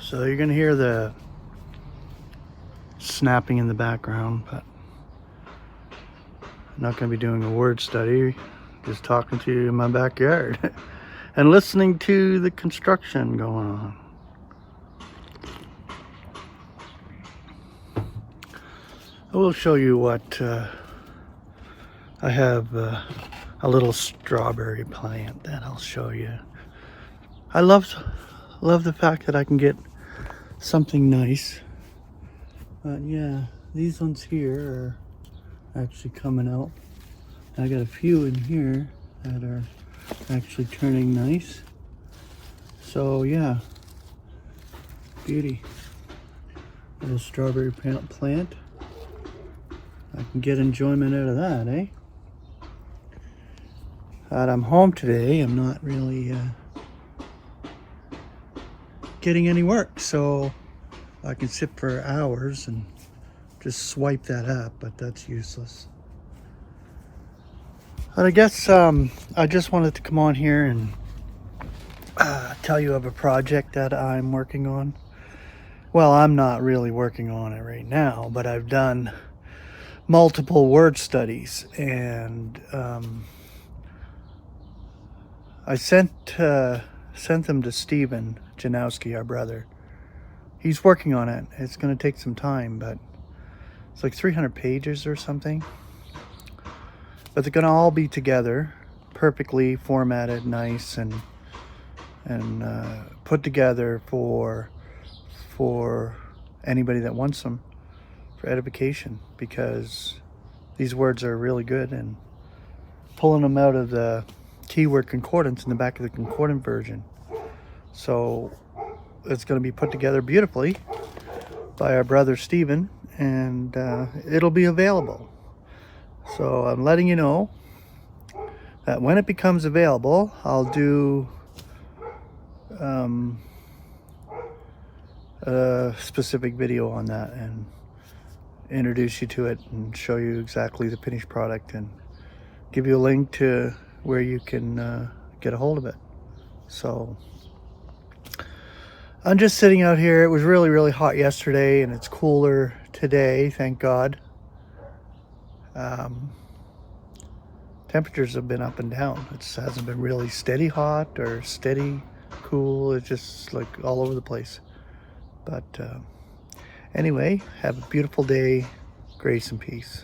So you're gonna hear the snapping in the background, but I'm not gonna be doing a word study, just talking to you in my backyard and listening to the construction going on. I will show you what I have a little strawberry plant that I'll show you. I love the fact that I can get something nice. But yeah, these ones here are actually coming out. I got a few in here that are actually turning nice. So yeah, beauty. Little strawberry plant. I can get enjoyment out of that, eh? But I'm home today. I'm not really getting any work, so I can sit for hours and just swipe that up, but that's useless. But I guess I just wanted to come on here and tell you of a project that I'm working on. Well, I'm not really working on it right now, but I've done multiple word studies, and I sent them to Steven Janowski, our brother. He's working on it. It's going to take some time, but it's like 300 pages or something. But they're going to all be together, perfectly formatted, nice, and put together for anybody that wants them for edification, because these words are really good, and pulling them out of the keyword concordance in the back of the concordant version. So it's going to be put together beautifully by our brother Steven, and it'll be available. So I'm letting you know that when it becomes available, I'll do a specific video on that and introduce you to it and show you exactly the finished product and give you a link to where you can get a hold of it. So I'm just sitting out here. It was really, really hot yesterday, and it's cooler today, thank God. Temperatures have been up and down. It hasn't been really steady hot or steady cool. It's just like all over the place. But anyway, have a beautiful day. Grace and peace.